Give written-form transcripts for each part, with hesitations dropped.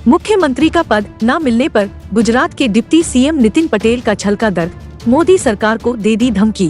मुख्यमंत्री का पद न मिलने पर गुजरात के डिप्टी सीएम नितिन पटेल का छलका दर्द, मोदी सरकार को दे दी धमकी।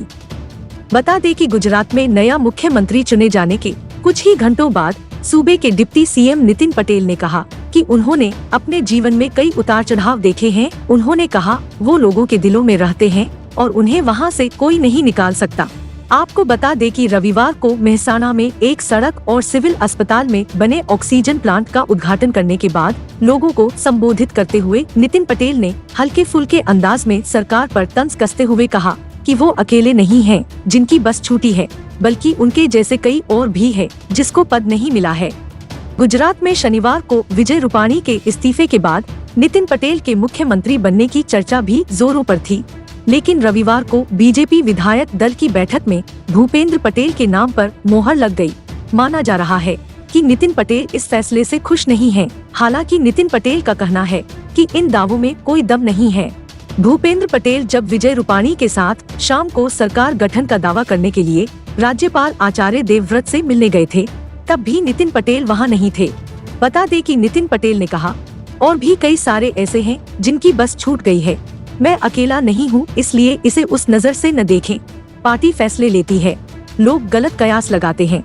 बता दें कि गुजरात में नया मुख्यमंत्री चुने जाने के कुछ ही घंटों बाद सूबे के डिप्टी सीएम नितिन पटेल ने कहा कि उन्होंने अपने जीवन में कई उतार चढ़ाव देखे हैं। उन्होंने कहा वो लोगों के दिलों में रहते हैं और उन्हें वहां से कोई नहीं निकाल सकता। आपको बता दें कि रविवार को मेहसाणा में एक सड़क और सिविल अस्पताल में बने ऑक्सीजन प्लांट का उद्घाटन करने के बाद लोगों को संबोधित करते हुए नितिन पटेल ने हल्के फुल्के अंदाज में सरकार पर तंज कसते हुए कहा कि वो अकेले नहीं हैं जिनकी बस छूटी है, बल्कि उनके जैसे कई और भी है जिसको पद नहीं मिला है। गुजरात में शनिवार को विजय रूपाणी के इस्तीफे के बाद नितिन पटेल के मुख्यमंत्री बनने की चर्चा भी जोरों पर थी, लेकिन रविवार को बीजेपी विधायक दल की बैठक में भूपेंद्र पटेल के नाम पर मोहर लग गई। माना जा रहा है कि नितिन पटेल इस फैसले से खुश नहीं हैं। हालांकि नितिन पटेल का कहना है कि इन दावों में कोई दम नहीं है। भूपेंद्र पटेल जब विजय रूपाणी के साथ शाम को सरकार गठन का दावा करने के लिए राज्यपाल आचार्य देवव्रत से मिलने गए थे, तब भी नितिन पटेल वहां नहीं थे। बता दें कि नितिन पटेल ने कहा, और भी कई सारे ऐसे हैं जिनकी बस छूट गई है। मैं अकेला नहीं हूँ, इसलिए इसे उस नज़र से न देखें। पार्टी फैसले लेती है, लोग गलत कयास लगाते हैं।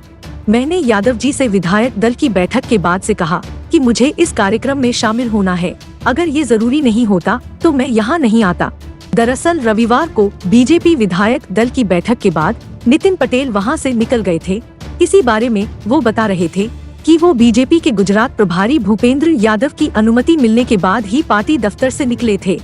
मैंने यादव जी से विधायक दल की बैठक के बाद से कहा कि मुझे इस कार्यक्रम में शामिल होना है। अगर ये जरूरी नहीं होता तो मैं यहाँ नहीं आता। दरअसल रविवार को बीजेपी विधायक दल की बैठक के बाद नितिन पटेल वहाँ से निकल गए थे। इसी बारे में वो बता रहे थे कि वो बीजेपी के गुजरात प्रभारी भूपेंद्र यादव की अनुमति मिलने के बाद ही पार्टी दफ्तर से निकले थे।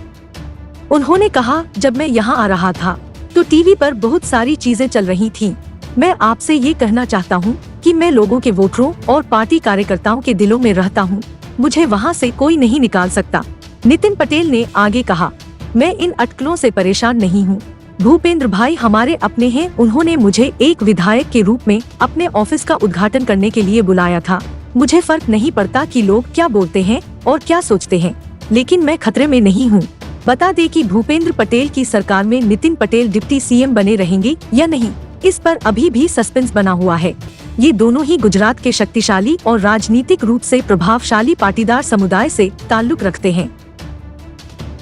उन्होंने कहा, जब मैं यहाँ आ रहा था तो टीवी पर बहुत सारी चीजें चल रही थीं। मैं आपसे ये कहना चाहता हूँ कि मैं लोगों के वोटरों और पार्टी कार्यकर्ताओं के दिलों में रहता हूँ। मुझे वहाँ से कोई नहीं निकाल सकता। नितिन पटेल ने आगे कहा, मैं इन अटकलों से परेशान नहीं हूँ। भूपेंद्र भाई हमारे अपने हैं। उन्होंने मुझे एक विधायक के रूप में अपने ऑफिस का उद्घाटन करने के लिए बुलाया था। मुझे फर्क नहीं पड़ता कि लोग क्या बोलते हैं और क्या सोचते हैं, लेकिन मैं खतरे में नहीं हूँ। बता दें कि भूपेंद्र पटेल की सरकार में नितिन पटेल डिप्टी सीएम बने रहेंगे या नहीं, इस पर अभी भी सस्पेंस बना हुआ है। ये दोनों ही गुजरात के शक्तिशाली और राजनीतिक रूप से प्रभावशाली पाटीदार समुदाय से ताल्लुक रखते हैं।